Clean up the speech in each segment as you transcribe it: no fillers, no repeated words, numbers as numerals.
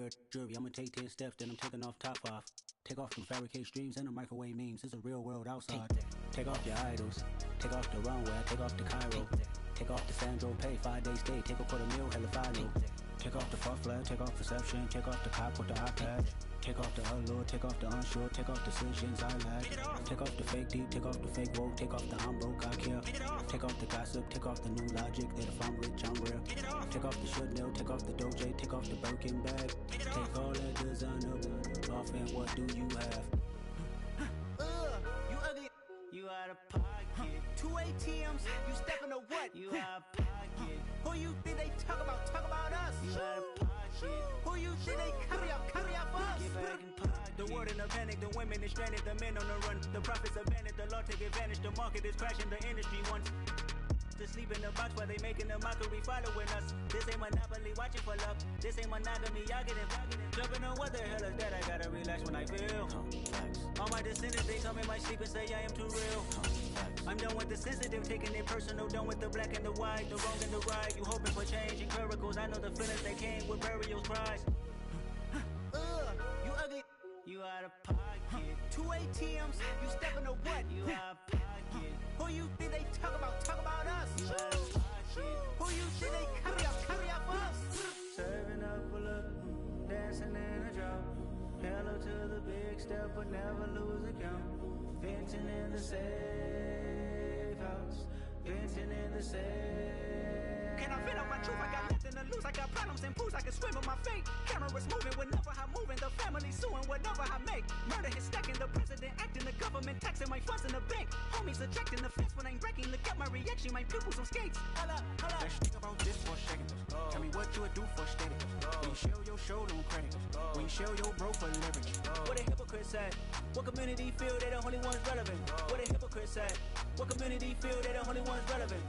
wear jewelry. I'ma take 10 steps, then I'm taking off top off. Take off them fabricate streams and the microwave memes. It's a real world outside. Take off your idols. Take off the runway. Take off the Cairo. Take off the Sandro Pay. 5-day stay. Take a $250,000 hella final. Take off the far flag. Take off perception. Take off the cop with the iPad. Take off the allure. Take off the unsure. Take off decisions I lack. Take off the fake deep. Take off the fake woke. Take off the I'm broke, I care. Take off the gossip. Take off the new logic that if I'm rich, I'm real. Take off the should know. Take off the Doja. Take off the Birkin bag. Take all that designer off and what do you have? You ugly. You out of pocket. 2 ATMs. You stepping to what? You out of pocket. Who you think they talk about? Talk about us. You out of pocket. Who you think they carry up for us? Get back in pocket. The world in a panic. The women is stranded. The men on the run. The profits abandoned. The law take advantage. The market is crashing. The industry wants to sleep in the box while they making a mockery following us. This ain't Monopoly watching for love. This ain't monogamy. Y'all getting jumping on what the hell is that? I gotta relax when I feel. All my descendants, they come in my sleep and say I am too real. I'm done with the sensitive, taking it personal. Done with the black and the white, the wrong and the right. You hoping for change and miracles. I know the feelings they came with burial cries. You ugly. You out of pocket. 2 ATMs. You stepping to what? You out of pocket. Who you think they talk about? Talk about us. You out of pocket. Who you think they carry up us? Serving up a look, dancing in a drop. Hello to the big step, but never lose a count. Venting in the safe house. Venting in the safe. Can I vent out my truth? I got nothing to lose. I got problems and pools. I can swim with my fate. Cameras moving whenever I'm moving. The family suing whatever I make. Murder is stacking. The president acting. The government taxing my funds in the bank. Homies ejecting the fence when I'm wrecking. Look at my reaction. My pupils on skates. Holla, holla. Let's think about this for a second. Tell me what you would do for steady. When you show your show, no credit. When you show your bro for leverage. What a hypocrite said. What community feel they the only ones relevant? What a hypocrite said. What community feel they the only ones relevant?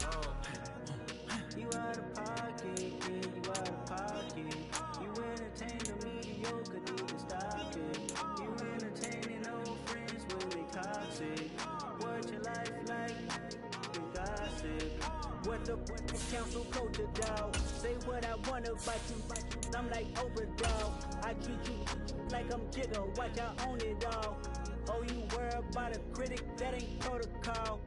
You out of pocket, yeah, you out of pocket. You entertain the mediocre, need to stop it. You entertaining old friends when they toxic. What your life like? You gossip. What the council culture dog? Say what I want about you. I'm like Oprah dog. I treat you like I'm Jigga. Watch I own it all. Oh, you worry about a critic? That ain't protocol.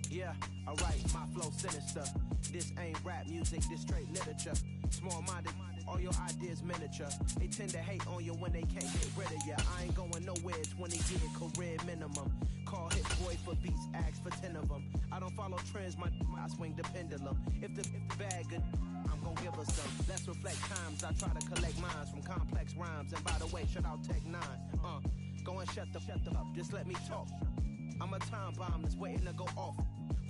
Yeah, alright, my flow sinister. This ain't rap music, this straight literature. Small-minded, all your ideas miniature. They tend to hate on you when they can't get rid of you. I ain't going nowhere, 20-year career minimum. Call Hit Boy for beats, ask for 10 of them. I don't follow trends, I swing the pendulum. If the bag good, I'm gon' give her some. Let's reflect times, I try to collect minds from complex rhymes. And by the way, shout out Tech 9. Go and shut the up, just let me talk. I'm a time bomb that's waiting to go off.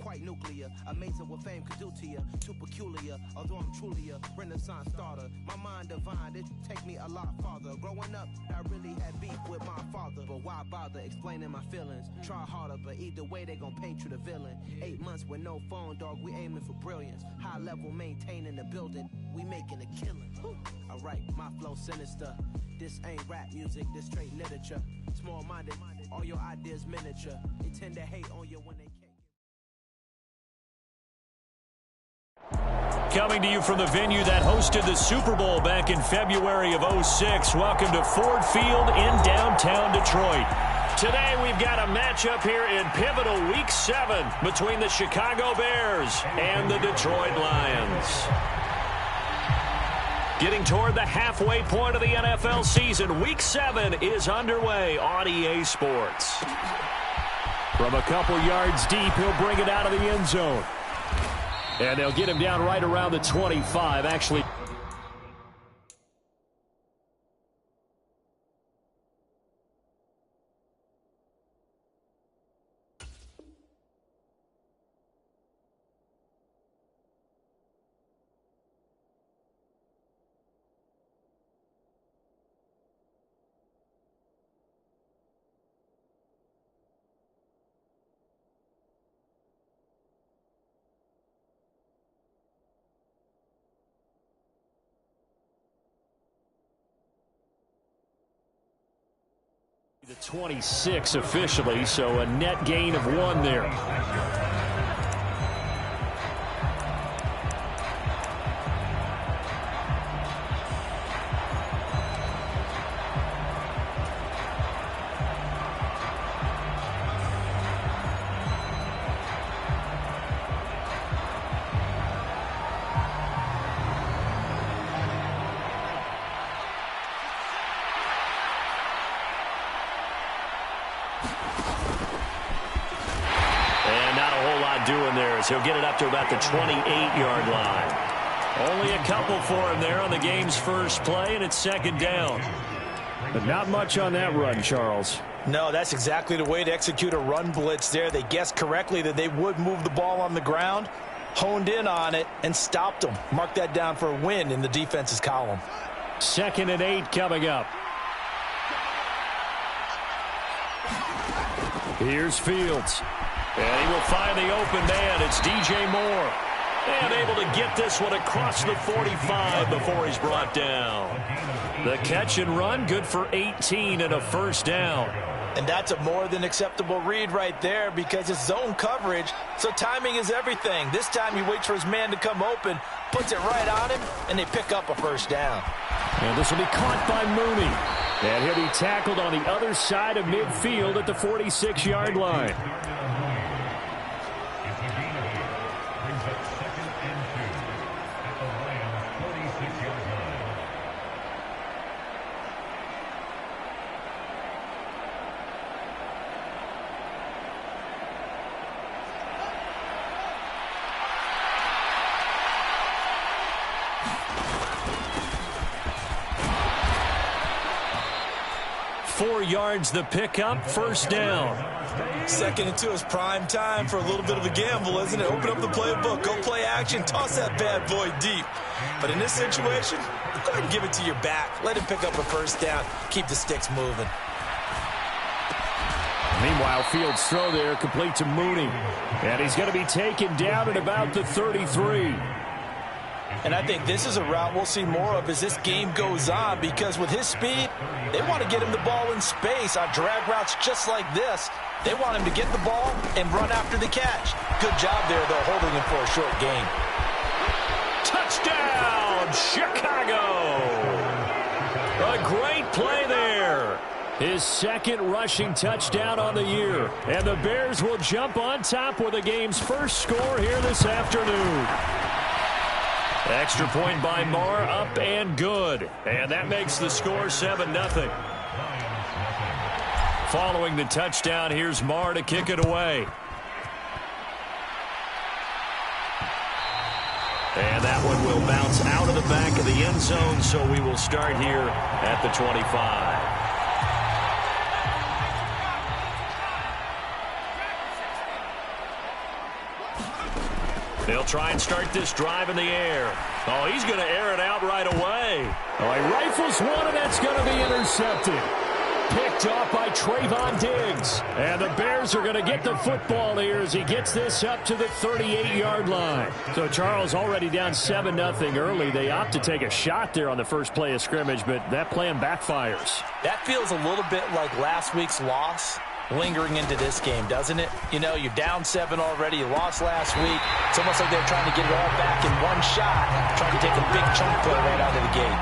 Quite nuclear, amazing what fame could do to you. Too peculiar, although I'm truly a renaissance starter. My mind divine, it take me a lot farther. Growing up, I really had beef with my father. But why bother explaining my feelings? Try harder, but either way they gon' paint you the villain. 8 months with no phone, dog, we aiming for brilliance. High level maintaining the building, we making a killing. Alright, my flow sinister. This ain't rap music, this straight literature. Small-minded, all your ideas miniature. They tend to hate on you when they can't. Coming to you from the venue that hosted the Super Bowl back in February of '06. Welcome to Ford Field in downtown Detroit. Today we've got a matchup here in pivotal Week 7 between the Chicago Bears and the Detroit Lions. Getting toward the halfway point of the NFL season, Week 7 is underway on EA Sports. From a couple yards deep, he'll bring it out of the end zone. And they'll get him down right around the 25, actually. to 26 officially, so a net gain of 1 there. Doing there as he'll get it up to about the 28-yard line. Only a couple for him there on the game's first play, and it's second down. But not much on that run, Charles. No, that's exactly the way to execute a run blitz there. They guessed correctly that they would move the ball on the ground, honed in on it, and stopped them. Mark that down for a win in the defense's column. 2nd and 8 coming up. Here's Fields. And he will find the open man. It's DJ Moore. And able to get this one across the 45 before he's brought down. The catch and run, good for 18 and a first down. And that's a more than acceptable read right there because it's zone coverage, so timing is everything. This time he waits for his man to come open, puts it right on him, and they pick up a first down. And this will be caught by Mooney. And he'll be tackled on the other side of midfield at the 46-yard line. 4 yards the pickup, first down. 2nd and 2 is prime time for a little bit of a gamble, isn't it? Open up the playbook, go play action, toss that bad boy deep. But in this situation, go ahead and give it to your back. Let him pick up a first down, keep the sticks moving. Meanwhile, Fields' throw there complete to Mooney. And he's going to be taken down at about the 33. And I think this is a route we'll see more of as this game goes on because with his speed, they want to get him the ball in space on drag routes just like this. They want him to get the ball and run after the catch. Good job there, though, holding him for a short gain. Touchdown, Chicago! A great play there. His 2nd rushing touchdown on the year. And the Bears will jump on top with the game's first score here this afternoon. Extra point by Marr, up and good. And that makes the score 7-0. Following the touchdown, here's Marr to kick it away. And that one will bounce out of the back of the end zone, so we will start here at the 25. They'll try and start this drive in the air. Oh, he's going to air it out right away. Oh, he rifles one, and that's going to be intercepted. Picked off by Trayvon Diggs. And the Bears are going to get the football here as he gets this up to the 38-yard line. So Charles already down 7-0 early. They opt to take a shot there on the first play of scrimmage, but that plan backfires. That feels a little bit like last week's loss lingering into this game, doesn't it? You know, you're down 7 already. You lost last week. It's almost like they're trying to get it all back in one shot, trying to take a big chunk play right out of the gate.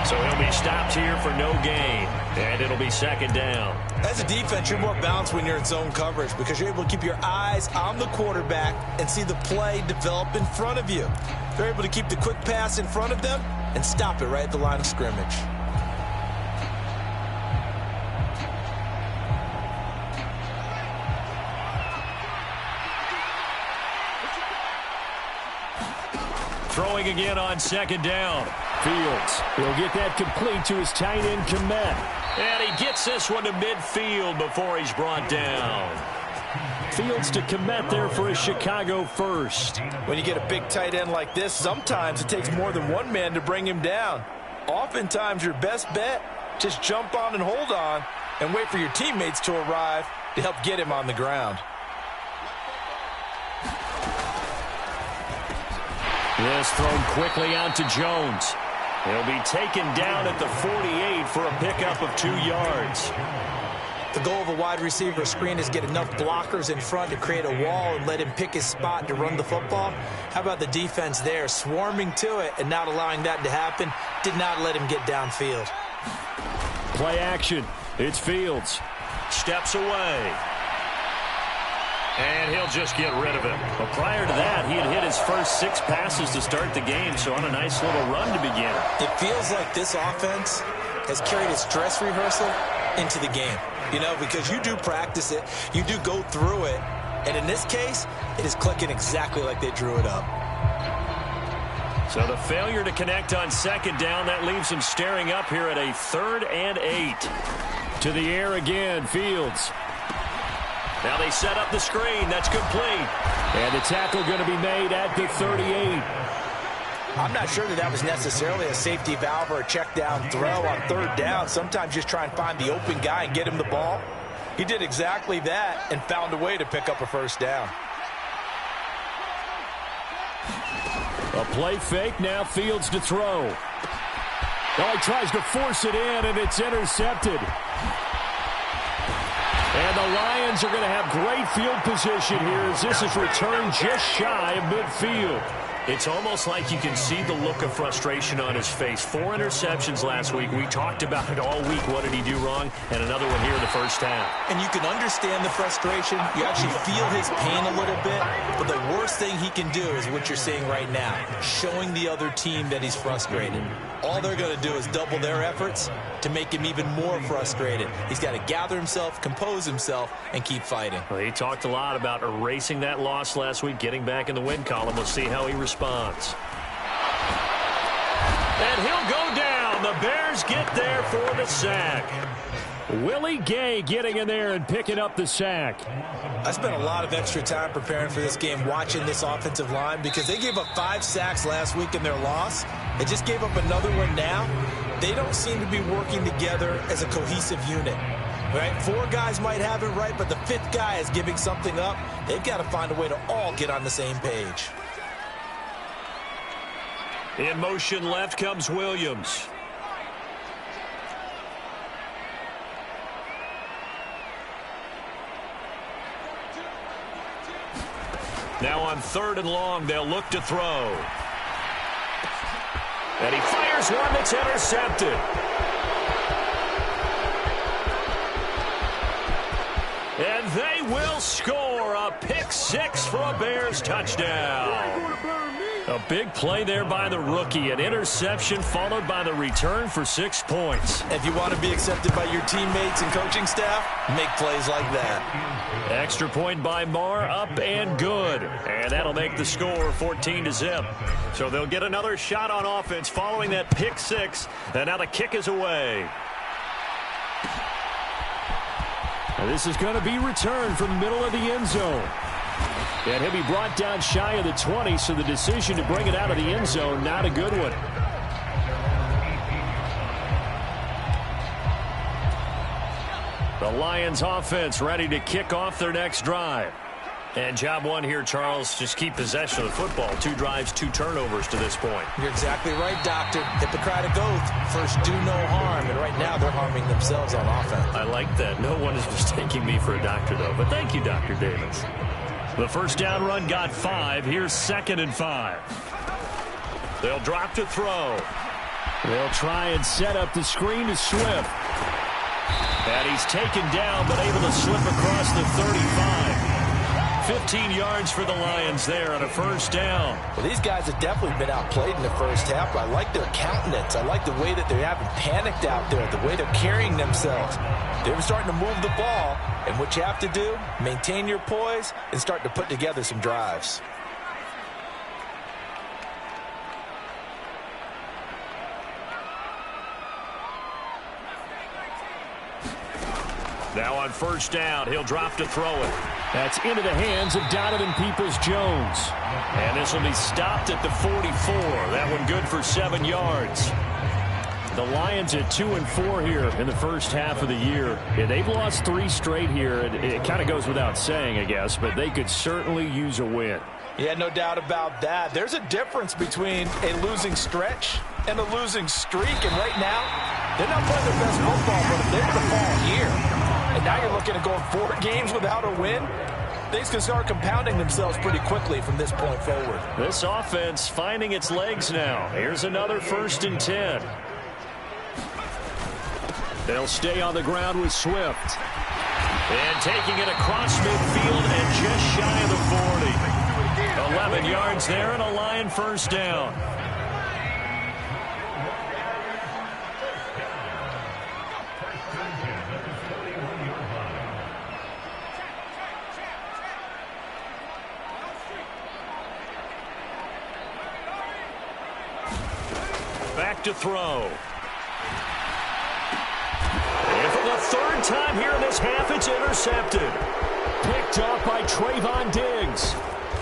So he'll be stopped here for no gain, and it'll be 2nd down. As a defense, you're more balanced when you're in zone coverage because you're able to keep your eyes on the quarterback and see the play develop in front of you. They're able to keep the quick pass in front of them and stop it right at the line of scrimmage. Throwing again on 2nd down. Fields, he'll get that complete to his tight end, Komet. And he gets this one to midfield before he's brought down. Fields to Komet there for a Chicago first. When you get a big tight end like this, sometimes it takes more than one man to bring him down. Oftentimes, your best bet, just jump on and hold on and wait for your teammates to arrive to help get him on the ground. This thrown quickly out to Jones. He'll be taken down at the 48 for a pickup of 2 yards. The goal of a wide receiver screen is get enough blockers in front to create a wall and let him pick his spot to run the football. How about the defense there, swarming to it and not allowing that to happen? Did not let him get downfield. Play action. It's Fields. Steps away. And he'll just get rid of it. Well, prior to that, he had hit his first 6 passes to start the game, so on a nice little run to begin. It feels like this offense has carried its dress rehearsal into the game. You know, because you do practice it, you do go through it, and in this case, it is clicking exactly like they drew it up. So the failure to connect on second down, that leaves him staring up here at a 3rd and 8. To the air again, Fields. Now they set up the screen. That's complete. And the tackle going to be made at the 38. I'm not sure that was necessarily a safety valve or a check down throw on 3rd down. Sometimes just try and find the open guy and get him the ball. He did exactly that and found a way to pick up a 1st down. A play fake, now Fields to throw. Now he tries to force it in, and it's intercepted. And the Lions are going to have great field position here as this is returned just shy of midfield. It's almost like you can see the look of frustration on his face. 4 interceptions last week. We talked about it all week. What did he do wrong? And another one here in the first half. And you can understand the frustration. You actually feel his pain a little bit. But the worst thing he can do is what you're seeing right now, showing the other team that he's frustrated. All they're going to do is double their efforts to make him even more frustrated. He's got to gather himself, compose himself, and keep fighting. Well, he talked a lot about erasing that loss last week, getting back in the win column. We'll see how he responds. And he'll go down. The Bears get there for the sack. Willie Gay getting in there and picking up the sack. I spent a lot of extra time preparing for this game, watching this offensive line, because they gave up 5 sacks last week in their loss. They just gave up another one now. They don't seem to be working together as a cohesive unit. Right? 4 guys might have it right, but the 5th guy is giving something up. They've got to find a way to all get on the same page. In motion left comes Williams. Now on 3rd and long, they'll look to throw. And he fires one that's intercepted. And they will score a pick-6 for a Bears touchdown. A big play there by the rookie. An interception followed by the return for 6 points. If you want to be accepted by your teammates and coaching staff, make plays like that. Extra point by Marr, up and good. And that'll make the score 14-0. So they'll get another shot on offense following that pick-6. And now the kick is away. And this is going to be returned from the middle of the end zone. And he'll be brought down shy of the 20, so the decision to bring it out of the end zone, not a good one. The Lions offense ready to kick off their next drive. And job one here, Charles, just keep possession of the football. 2 drives, 2 turnovers to this point. You're exactly right, Doctor. Hippocratic oath. First, do no harm. And right now, they're harming themselves on offense. I like that. No one is mistaking me for a doctor, though. But thank you, Dr. Davis. The first down run got 5. Here's 2nd and 5. They'll drop to throw. They'll try and set up the screen to Swift. And he's taken down, but able to slip across the 35. 15 yards for the Lions there on a first down. Well, these guys have definitely been outplayed in the first half, but I like their countenance. I like the way that they haven't panicked out there, the way they're carrying themselves. They're starting to move the ball, and what you have to do, maintain your poise and start to put together some drives. Now on first down, he'll drop to throw it. That's into the hands of Donovan Peoples-Jones. And this will be stopped at the 44. That one good for 7 yards. The Lions at 2-4 here in the first half of the year. Yeah, they've lost 3 straight here. It kind of goes without saying, I guess, but they could certainly use a win. Yeah, no doubt about that. There's a difference between a losing stretch and a losing streak. And right now, they're not playing their best football, but if they were to fall here, And now you're looking at going 4 games without a win. Things can start compounding themselves pretty quickly from this point forward. This offense finding its legs now. Here's another 1st and 10. They'll stay on the ground with Swift. And taking it across midfield and just shy of the 40. 11 yards there and a Lion 1st down. Back to throw. And for the 3rd time here in this half, it's intercepted. Picked off by Trayvon Diggs.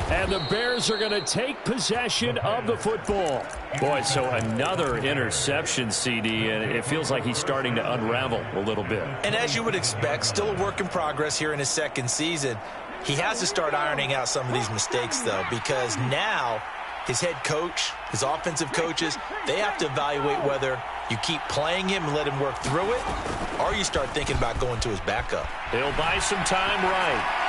And the Bears are going to take possession of the football. Boy, so another interception, CD, and it feels like he's starting to unravel a little bit. And as you would expect, still a work in progress here in his 2nd season. He has to start ironing out some of these mistakes, though, because now his head coach, his offensive coaches, they have to evaluate whether you keep playing him and let him work through it, or you start thinking about going to his backup. He'll buy some time right.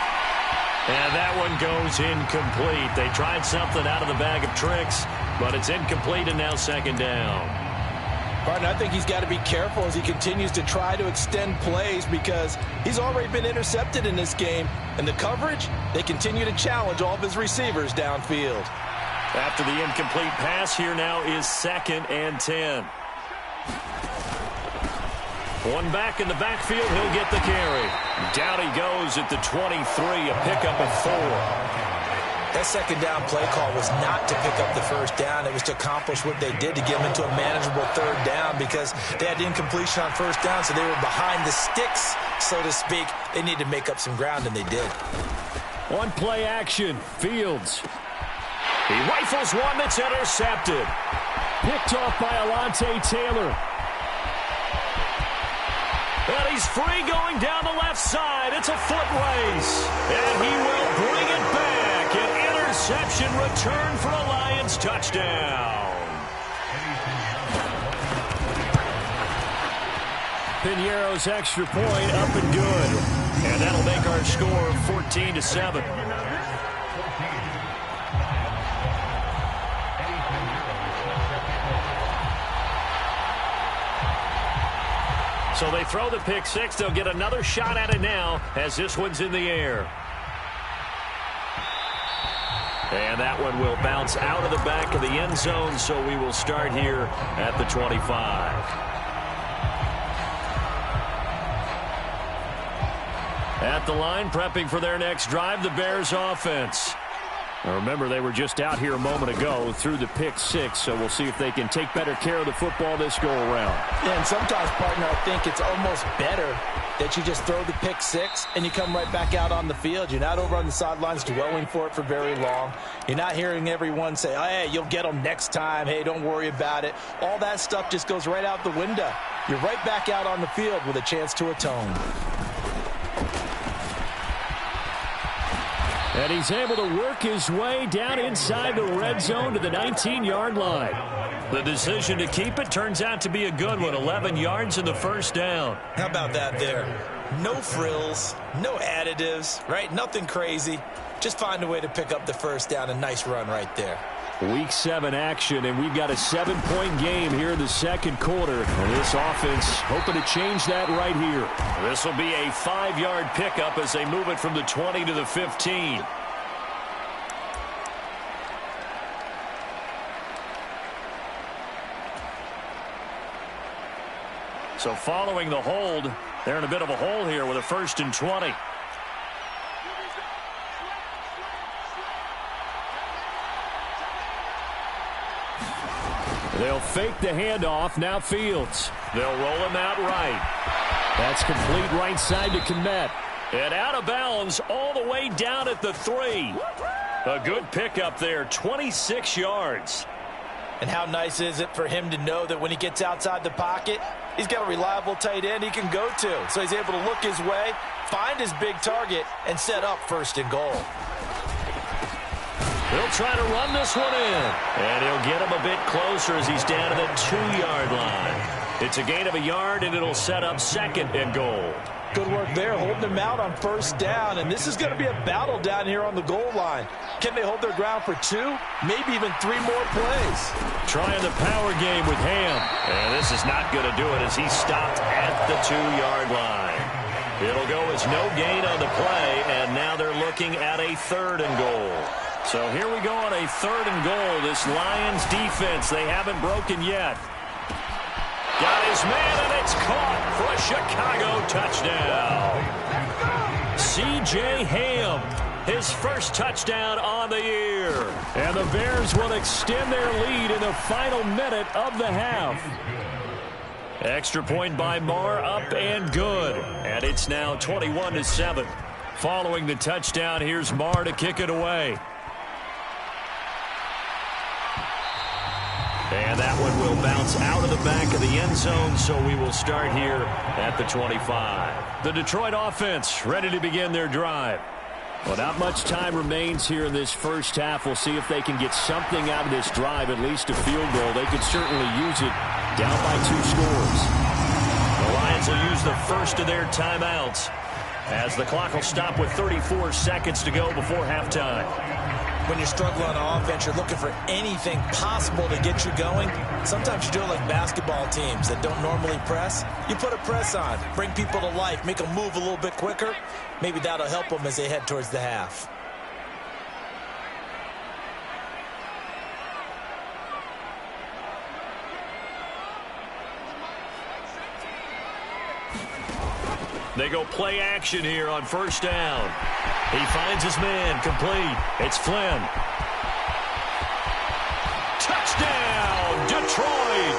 And that one goes incomplete. They tried something out of the bag of tricks, but it's incomplete and now 2nd down. Partner, I think he's got to be careful as he continues to try to extend plays because he's already been intercepted in this game. And the coverage, they continue to challenge all of his receivers downfield. After the incomplete pass, here now is 2nd and 10. One back in the backfield, he'll get the carry. Down he goes at the 23, a pickup of 4. That 2nd down play call was not to pick up the 1st down. It was to accomplish what they did to get them into a manageable 3rd down because they had incompletion on 1st down, so they were behind the sticks, so to speak. They needed to make up some ground, and they did. One play action, Fields. He rifles one that's intercepted. Picked off by Alontae Taylor. And he's free going down the left side. It's a foot race. And he will bring it back. An interception return for a Lions touchdown. Piñeiro's extra point up and good. And that'll make our score 14-7. So they throw the pick 6. They'll get another shot at it now as this one's in the air. And that one will bounce out of the back of the end zone, so we will start here at the 25. At the line, prepping for their next drive, the Bears offense. Now remember, they were just out here a moment ago through the pick 6, so we'll see if they can take better care of the football this go-around. Yeah, and sometimes, partner, I think it's almost better that you just throw the pick 6 and you come right back out on the field. You're not over on the sidelines dwelling for it for very long. You're not hearing everyone say, oh, hey, you'll get them next time. Hey, don't worry about it. All that stuff just goes right out the window. You're right back out on the field with a chance to atone. And he's able to work his way down inside the red zone to the 19-yard line. The decision to keep it turns out to be a good one. 11 yards in the 1st down. How about that there? No frills, no additives, right? Nothing crazy. Just find a way to pick up the 1st down. A nice run right there. Week 7 action, and we've got a 7-point game here in the 2nd quarter. And this offense hoping to change that right here. This will be a 5-yard pickup as they move it from the 20 to the 15. So following the hold, they're in a bit of a hole here with a 1st and 20. They'll fake the handoff. Now Fields. They'll roll him out right. That's complete right side to Kmet. And out of bounds all the way down at the 3. A good pickup there, 26 yards. And how nice is it for him to know that when he gets outside the pocket, he's got a reliable tight end he can go to. So he's able to look his way, find his big target, and set up 1st and goal. He'll try to run this one in. And he'll get him a bit closer as he's down to the 2-yard line. It's a gain of a yard, and it'll set up 2nd and goal. Good work there, holding them out on first down, and this is going to be a battle down here on the goal line. Can they hold their ground for 2, maybe even 3 more plays? Trying the power game with Ham. And this is not going to do it as he stopped at the 2-yard line. It'll go as no gain on the play, and now they're looking at a 3rd and goal. So here we go on a 3rd and goal. This Lions defense, they haven't broken yet. Got his man, and it's caught for a Chicago touchdown. C.J. Ham, his first touchdown on the year. And the Bears will extend their lead in the final minute of the half. Extra point by Marr, up and good. And it's now 21-7. Following the touchdown, here's Marr to kick it away. And that one will bounce out of the back of the end zone, so we will start here at the 25. The Detroit offense ready to begin their drive. Well, not much time remains here in this first half. We'll see if they can get something out of this drive, at least a field goal. They could certainly use it down by 2 scores. The Lions will use the first of their timeouts as the clock will stop with 34 seconds to go before halftime. When you're struggling on offense, you're looking for anything possible to get you going. Sometimes you do it like basketball teams that don't normally press. You put a press on, bring people to life, make them move a little bit quicker. Maybe that'll help them as they head towards the half. They go play action here on first down. He finds his man, complete. It's Flynn. Touchdown, Detroit.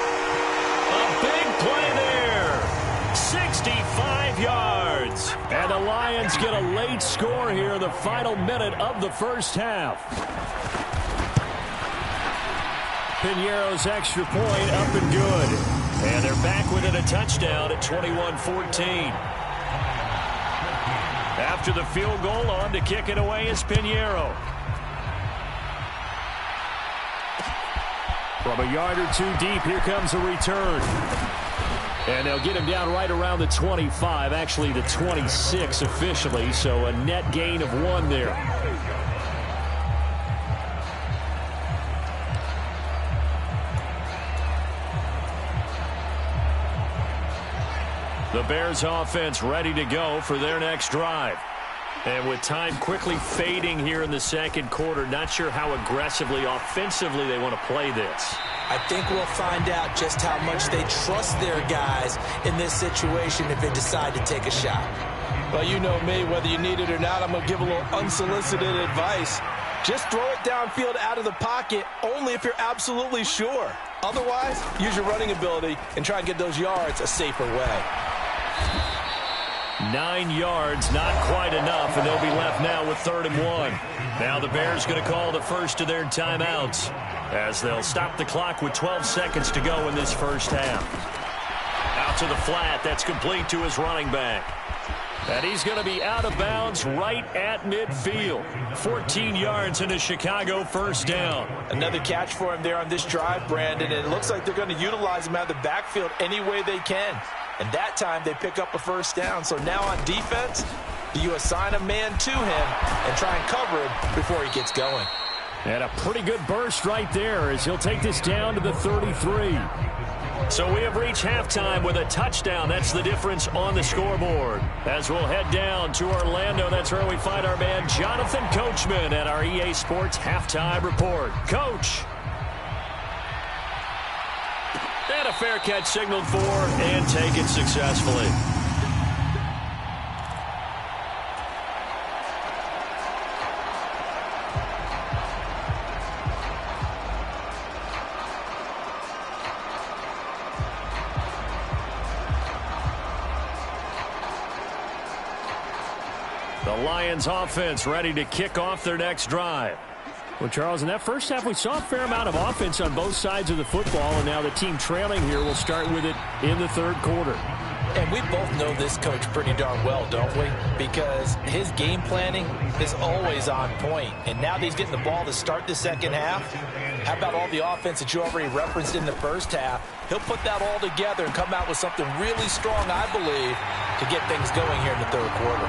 A big play there. 65 yards. And the Lions get a late score here in the final minute of the first half. Piñeiro's extra point up and good. And they're back within a touchdown at 21-14. After the field goal, on to kick it away is Piñeiro. From a yard or 2 deep, here comes a return. And they'll get him down right around the 25, actually the 26 officially, so a net gain of 1 there. The Bears offense ready to go for their next drive. And with time quickly fading here in the second quarter, not sure how aggressively, offensively they want to play this. I think we'll find out just how much they trust their guys in this situation if they decide to take a shot. Well, you know me, whether you need it or not, I'm going to give a little unsolicited advice. Just throw it downfield out of the pocket only if you're absolutely sure. Otherwise, use your running ability and try and get those yards a safer way. 9 yards, not quite enough, and they'll be left now with 3rd and 1. Now the Bears going to call the first of their timeouts as they'll stop the clock with 12 seconds to go in this first half. Out to the flat, that's complete to his running back. And he's going to be out of bounds right at midfield. 14 yards in a Chicago first down. Another catch for him there on this drive, Brandon, and it looks like they're going to utilize him out of the backfield any way they can. And that time they pick up a first down. So now on defense, you assign a man to him and try and cover him before he gets going. And a pretty good burst right there as he'll take this down to the 33. So we have reached halftime with a touchdown. That's the difference on the scoreboard. As we'll head down to Orlando, that's where we find our man Jonathan Coachman at our EA Sports Halftime Report. Coach. And a fair catch signaled for and taken successfully. The Lions offense ready to kick off their next drive. Well, Charles, in that first half, we saw a fair amount of offense on both sides of the football, and now the team trailing here will start with it in the third quarter. And we both know this coach pretty darn well, don't we? Because his game planning is always on point. And now that he's getting the ball to start the second half, How about all the offense that you already referenced in the first half? He'll put that all together and come out with something really strong, I believe, to get things going here in the third quarter.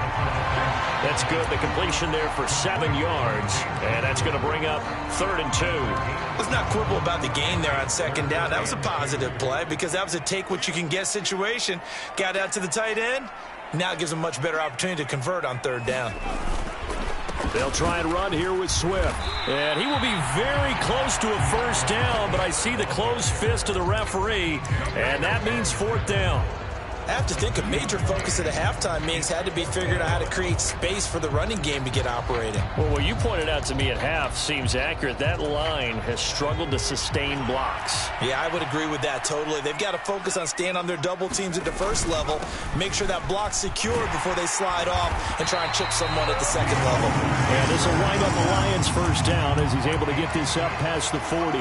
That's good. The completion there for 7 yards, and that's going to bring up 3rd and 2. Let's not quibble about the gain there on 2nd down. That was a positive play because that was a take-what-you-can-get situation. Got out to the tight end. Now it gives them a much better opportunity to convert on 3rd down. They'll try and run here with Swift. And he will be very close to a 1st down, but I see the closed fist of the referee, and that means 4th down. I have to think a major focus of the halftime meetings had to be figuring out how to create space for the running game to get operating. Well, what you pointed out to me at half seems accurate. That line has struggled to sustain blocks. Yeah, I would agree with that totally. They've got to focus on staying on their double teams at the first level, make sure that block's secure before they slide off and try and chip someone at the 2nd level. Yeah, this will wind up the Lions' 1st down as he's able to get this up past the 40.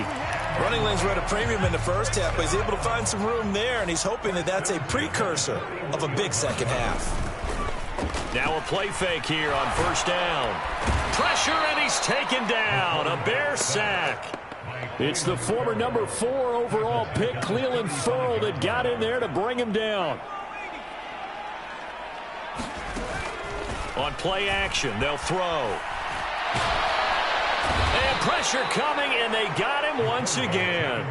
Running lanes were at a premium in the first half, but he's able to find some room there, and he's hoping that that's a precursor of a big second half. Now a play fake here on 1st down. Pressure, and he's taken down. A Bear sack. It's the former number 4 overall pick, Cleveland Ferrell, that got in there to bring him down. On play action, they'll throw. And pressure coming, and they got him once again.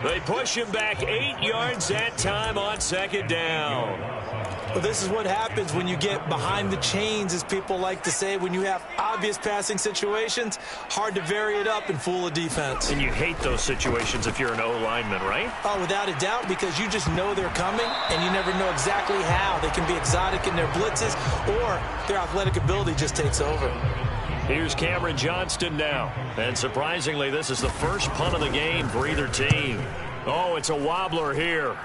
They push him back 8 yards that time on 2nd down. Well, this is what happens when you get behind the chains, as people like to say. When you have obvious passing situations, hard to vary it up and fool a defense. And you hate those situations if you're an O-lineman, right? Oh, without a doubt, because you just know they're coming, and you never know exactly how. They can be exotic in their blitzes, or their athletic ability just takes over. Here's Cameron Johnston now. And surprisingly, this is the first punt of the game for either team. Oh, it's a wobbler here.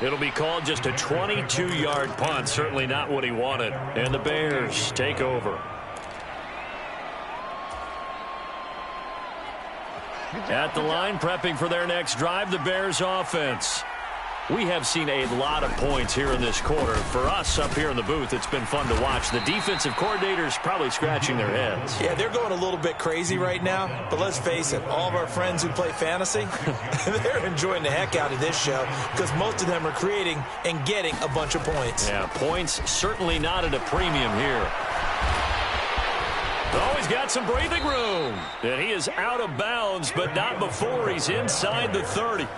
It'll be called just a 22-yard punt. Certainly not what he wanted. And the Bears take over. At the line, prepping for their next drive, the Bears offense. We have seen a lot of points here in this quarter. For us up here in the booth, it's been fun to watch. The defensive coordinators probably scratching their heads. Yeah, they're going a little bit crazy right now. But let's face it, all of our friends who play fantasy, they're enjoying the heck out of this show because most of them are creating and getting a bunch of points. Yeah, points certainly not at a premium here. Oh, he's got some breathing room. And he is out of bounds, but not before he's inside the 30.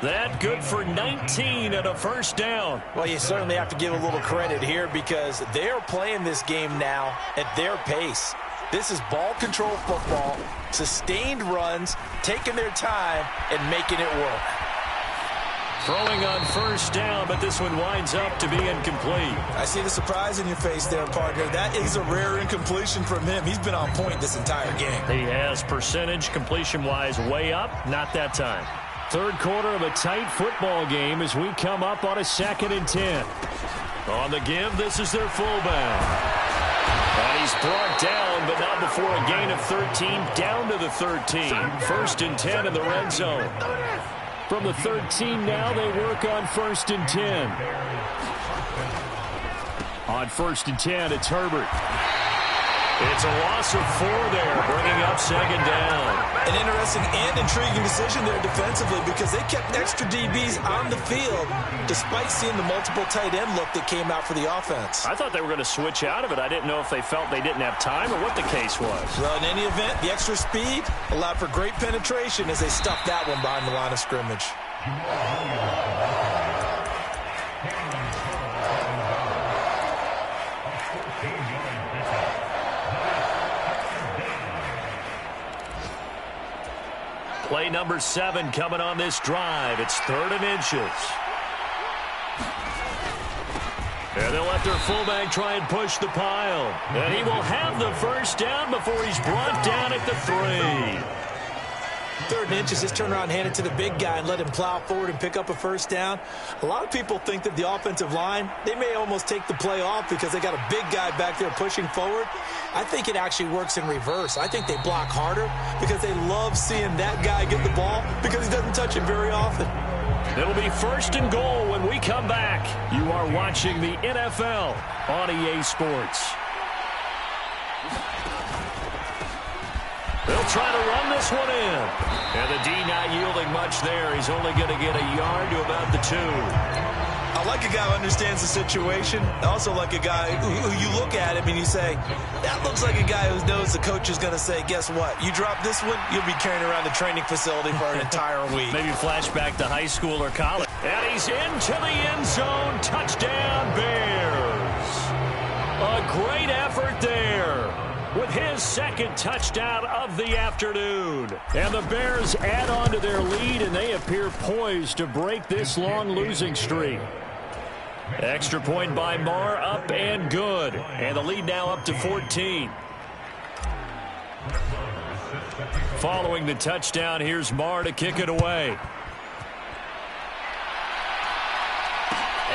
That good for 19 and a 1st down. Well, you certainly have to give a little credit here because they're playing this game now at their pace. This is ball control football, sustained runs, taking their time, and making it work. Throwing on 1st down, but this one winds up to be incomplete. I see the surprise in your face there, partner. That is a rare incompletion from him. He's been on point this entire game. He has percentage completion-wise way up, not that time. 3rd quarter of a tight football game as we come up on a 2nd and 10. On the give, this is their fullback. And he's brought down, but not before a gain of 13, down to the 13. 1st and 10 in the red zone. From the 13 now, they work on 1st and 10. On 1st and 10, it's Herbert. It's a loss of 4 there, bringing up 2nd down. An interesting and intriguing decision there defensively because they kept extra DBs on the field despite seeing the multiple tight end look that came out for the offense. I thought they were going to switch out of it. I didn't know if they felt they didn't have time or what the case was. Well, in any event, the extra speed allowed for great penetration as they stuffed that one behind the line of scrimmage. Play number 7 coming on this drive. It's 3rd and inches. And they'll let their fullback try and push the pile. And he will have the 1st down before he's brought down at the 3. 3rd and inches, just turn around, hand it to the big guy and let him plow forward and pick up a 1st down. A lot of people think that the offensive line, they may almost take the play off because they got a big guy back there pushing forward. I think it actually works in reverse. I think they block harder because they love seeing that guy get the ball because he doesn't touch it very often. It'll be 1st and goal when we come back. You are watching the NFL on EA Sports. They'll try to run this one in. And the D not yielding much there. He's only going to get a yard to about the 2. I like a guy who understands the situation. I also like a guy who you look at him and you say, that looks like a guy who knows the coach is going to say, guess what? You drop this one, you'll be carrying around the training facility for an entire week. Maybe flashback to high school or college. And he's into the end zone. Touchdown, Bears. A great effort there with his second touchdown of the afternoon. And the Bears add on to their lead, and they appear poised to break this long losing streak. Extra point by Marr, up and good. And the lead now up to 14. Following the touchdown, here's Marr to kick it away.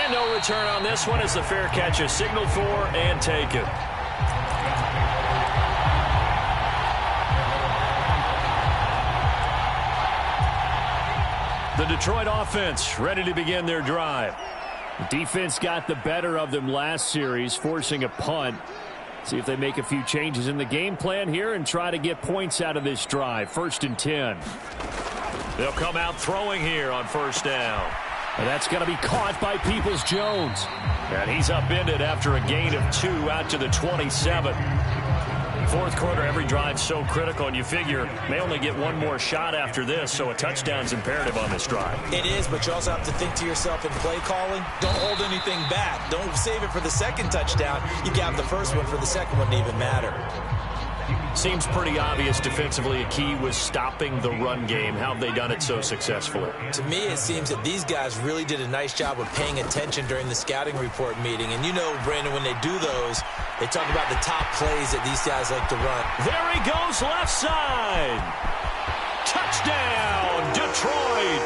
And no return on this one as the fair catch is signaled for and taken. The Detroit offense ready to begin their drive. The defense got the better of them last series, forcing a punt. See if they make a few changes in the game plan here and try to get points out of this drive. 1st and 10. They'll come out throwing here on 1st down. And that's going to be caught by Peoples-Jones. And he's upended after a gain of 2 out to the 27. 4th quarter, every drive so critical, and you figure they only get one more shot after this, so a touchdown's imperative on this drive. It is, but you also have to think to yourself in play calling, don't hold anything back. Don't save it for the second touchdown. You got the first one for the second one to even matter. Seems pretty obvious defensively a key was stopping the run game. How have they done it so successfully? To me, it seems that these guys really did a nice job of paying attention during the scouting report meeting. And you know, Brandon, when they do those, they talk about the top plays that these guys like to run. There he goes, left side. Touchdown, Detroit.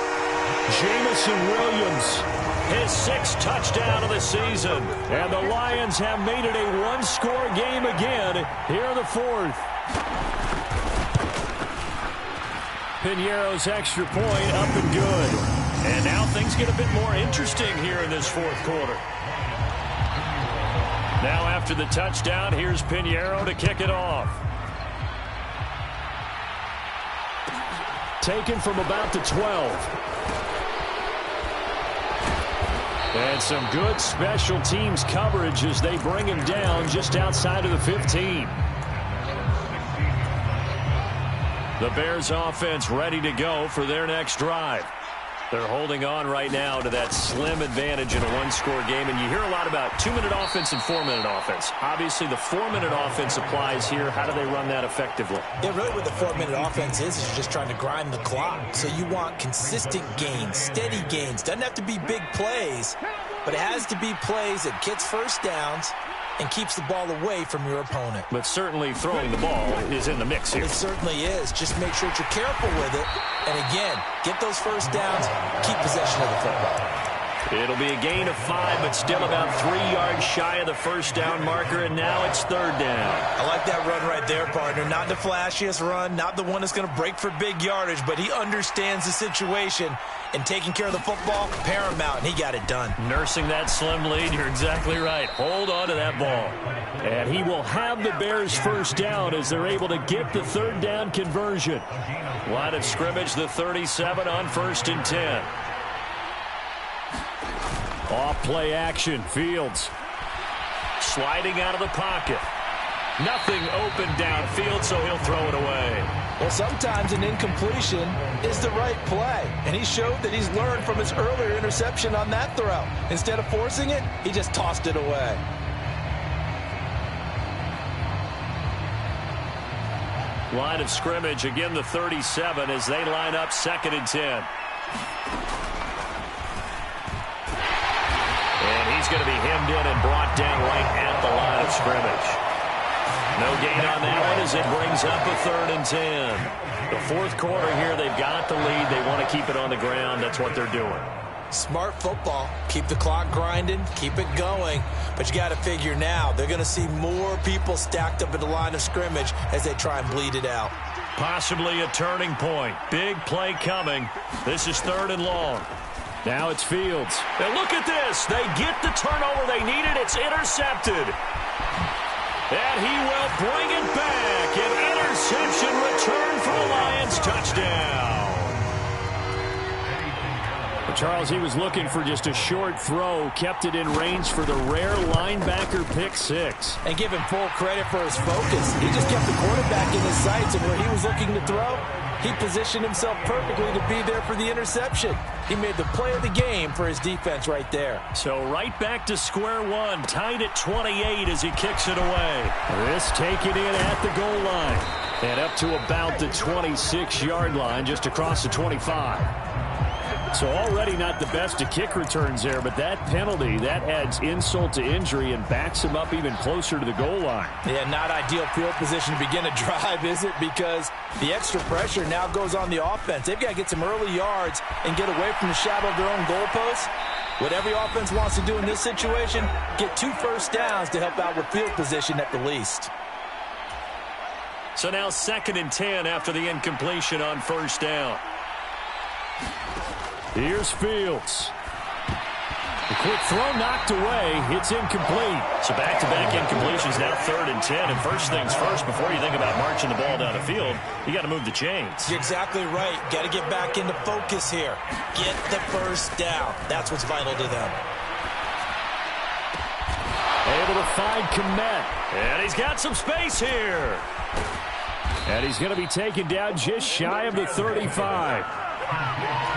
Jamison Williams, his 6th touchdown of the season. And the Lions have made it a one-score game again here in the 4th. Piñeiro's extra point up and good. And now things get a bit more interesting here in this 4th quarter. Now after the touchdown, here's Piñeiro to kick it off. Taken from about the 12. And some good special teams coverage as they bring him down just outside of the 15. The Bears offense ready to go for their next drive. They're holding on right now to that slim advantage in a one-score game. And you hear a lot about 2-minute offense and 4-minute offense. Obviously, the 4-minute offense applies here. How do they run that effectively? Yeah, really what the 4-minute offense is you're just trying to grind the clock. So you want consistent gains, steady gains. Doesn't have to be big plays, but it has to be plays that gets first downs and keeps the ball away from your opponent. But certainly throwing the ball is in the mix here. It certainly is. Just make sure that you're careful with it. And again, get those first downs, keep possession of the football. It'll be a gain of 5, but still about 3 yards shy of the first down marker, and now it's 3rd down. I like that run right there, partner. Not the flashiest run, not the one that's going to break for big yardage, but he understands the situation, and taking care of the football, paramount, and he got it done. Nursing that slim lead, you're exactly right. Hold on to that ball. And he will have the Bears first down as they're able to get the 3rd down conversion. Line of scrimmage, the 37 on 1st and 10. Off play action, Fields. Sliding out of the pocket. Nothing open downfield, so he'll throw it away. Well, sometimes an incompletion is the right play. And he showed that he's learned from his earlier interception on that throw. Instead of forcing it, he just tossed it away. Line of scrimmage, again the 37 as they line up 2nd and 10. And he's going to be hemmed in and brought down right at the line of scrimmage. No gain on that one as it brings up a 3rd and 10. The 4th quarter here, they've got the lead. They want to keep it on the ground. That's what they're doing. Smart football. Keep the clock grinding. Keep it going. But you got to figure now, they're going to see more people stacked up at the line of scrimmage as they try and bleed it out. Possibly a turning point. Big play coming. This is 3rd and long. Now it's Fields. And look at this. They get the turnover they needed. It's intercepted. And he will bring it back and interception return for the Lions. Touchdown. Well, Charles, he was looking for just a short throw, kept it in range for the rare linebacker pick six. And give him full credit for his focus. He just kept the quarterback in his sights, and where he was looking to throw, he positioned himself perfectly to be there for the interception. He made the play of the game for his defense right there. So right back to square one, tied at 28 as he kicks it away. This taken in at the goal line. And up to about the 26-yard line, just across the 25. So already not the best of kick returns there, but that penalty, that adds insult to injury and backs him up even closer to the goal line. Yeah, not ideal field position to begin a drive, is it? Because the extra pressure now goes on the offense. They've got to get some early yards and get away from the shadow of their own goalposts. What every offense wants to do in this situation, get 2 first downs to help out with field position at the least. So now 2nd and 10 after the incompletion on first down. Here's Fields. The quick throw knocked away. It's incomplete. So back-to-back incompletions, now 3rd and 10. And first things first, before you think about marching the ball down the field, you got to move the chains. You're exactly right. Got to get back into focus here. Get the first down. That's what's vital to them. Able to find Komet. And he's got some space here. And he's going to be taken down just shy of the 35.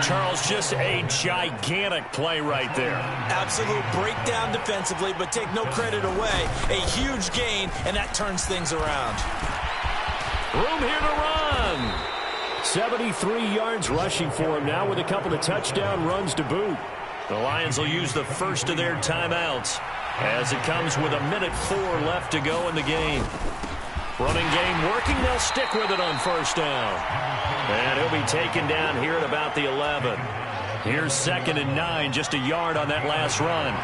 Charles, just a gigantic play right there. Absolute breakdown defensively, but take no credit away. A huge gain, and that turns things around. Room here to run. 73 yards rushing for him now with a couple of touchdown runs to boot. The Lions will use the first of their timeouts as it comes with 1:04 left to go in the game. Running game working. They'll stick with it on first down. And he'll be taken down here at about the 11. Here's 2nd and 9, just a yard on that last run.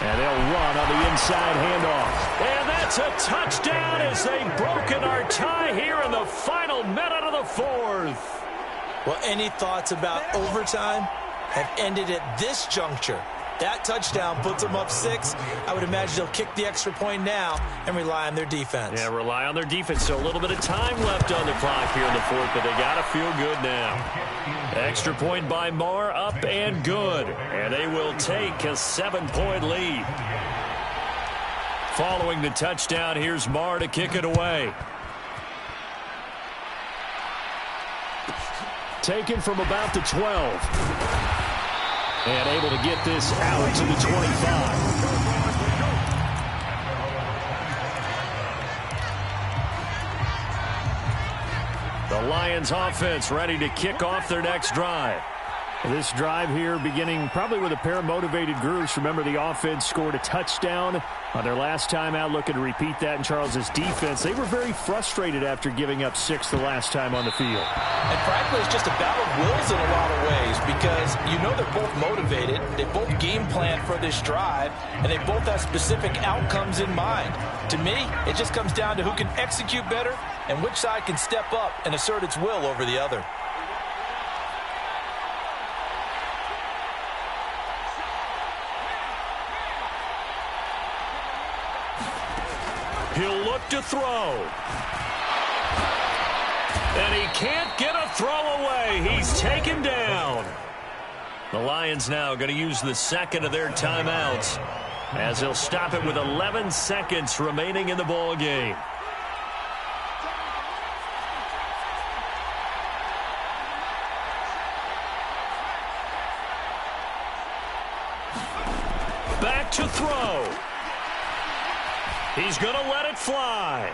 And they'll run on the inside handoff. And that's a touchdown as they've broken our tie here in the final minute of the 4th. Well, any thoughts about overtime have ended at this juncture. That touchdown puts them up 6. I would imagine they'll kick the extra point now and rely on their defense. Yeah, rely on their defense. So a little bit of time left on the clock here in the 4th, but they got to feel good now. Extra point by Marr, up and good. And they will take a 7-point lead. Following the touchdown, here's Marr to kick it away. Taken from about the 12. And able to get this out to the 25. The Lions offense ready to kick off their next drive. This drive here beginning probably with a pair of motivated groups. Remember, the offense scored a touchdown on their last time out, looking to repeat that in Charles's defense. They were very frustrated after giving up 6 the last time on the field. And frankly, it's just a battle of wills in a lot of ways because you know they're both motivated. They both game plan for this drive, and they both have specific outcomes in mind. To me, it just comes down to who can execute better and which side can step up and assert its will over the other. He'll look to throw. And he can't get a throw away. He's taken down. The Lions now going to use the 2nd of their timeouts as they'll stop it with 11 seconds remaining in the ball game. Back to throw. He's going to let it fly.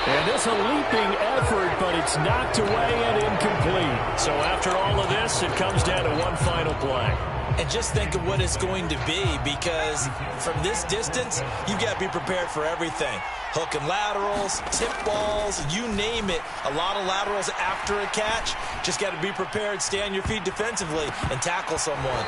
And this a leaping effort, but it's knocked away and incomplete. So after all of this, it comes down to one final play. And just think of what it's going to be, because from this distance, you've got to be prepared for everything. Hook and laterals, tip balls, you name it. A lot of laterals after a catch. Just got to be prepared, stay on your feet defensively, and tackle someone.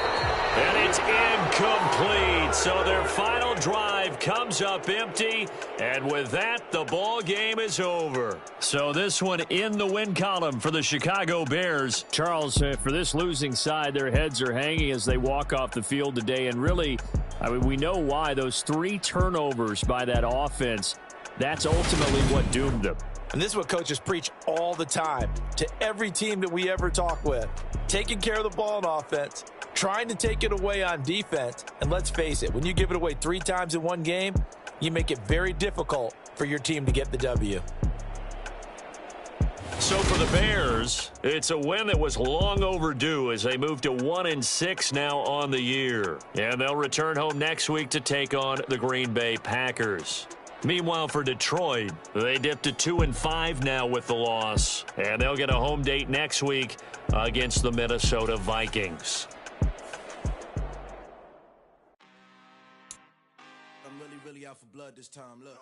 And it's incomplete. So their final drive comes up empty. And with that, the ball game is over. So this one in the win column for the Chicago Bears. Charles, for this losing side, their heads are hanging as they walk off the field today. And really, I mean, we know why. Those 3 turnovers by that offense, that's ultimately what doomed them. And this is what coaches preach all the time to every team that we ever talk with. Taking care of the ball on offense, trying to take it away on defense. And let's face it, when you give it away 3 times in one game, you make it very difficult for your team to get the W. So for the Bears, it's a win that was long overdue as they move to 1-6 now on the year. And they'll return home next week to take on the Green Bay Packers. Meanwhile, for Detroit, they dipped to 2-5 now with the loss. And they'll get a home date next week against the Minnesota Vikings. I'm really out for blood this time, look.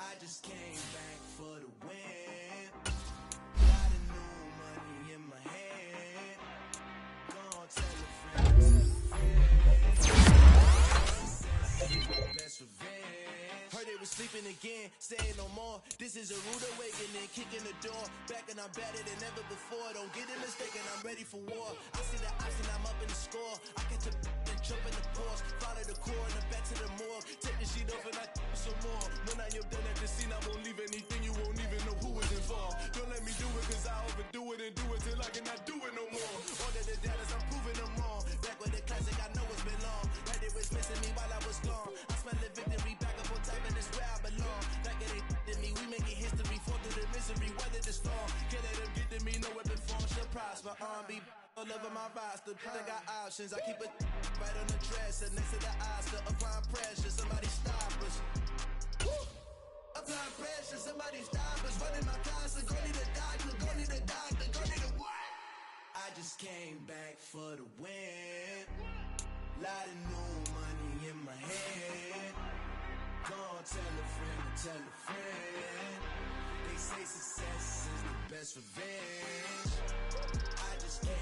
I just came back for the win. Got a new money in my hand. Gonna tell a friend, best revenge. Heard they was sleeping again, saying no more. This is a rude awakening, kicking the door. Back and I'm better than ever before. Don't get it mistaken, I'm ready for war. I see the option, I'm up in the score. I catch a and jump in the Porsche. Follow the core and back to the morgue. Take the sheet off and I some more. When I am done at the scene, I won't leave anything. You won't even know who is involved. Don't let me do it, cause I overdo it and do it till I cannot do it no more. All of the doubters, I'm proving them wrong. Back with the classic, I know it's been long. Like they was missing me while I was gone. I smell the victory, back up on time, and it's where I belong. Like it ain't to me, we making history. Fall through the misery, weather the storm. Can't let them get to me, no weapon form should prosper. R&B all over my roster, I got options. I keep it right on the dresser, next to the Oscar. Applying pressure, somebody stop us. Woo! Applying pressure, somebody stop us. Running my closet, go need a doctor, go need a doctor, go need a what? I just came back for the win. Lot of new money in my hand. Gonna tell a friend to tell a friend. They say success is the best revenge. I just came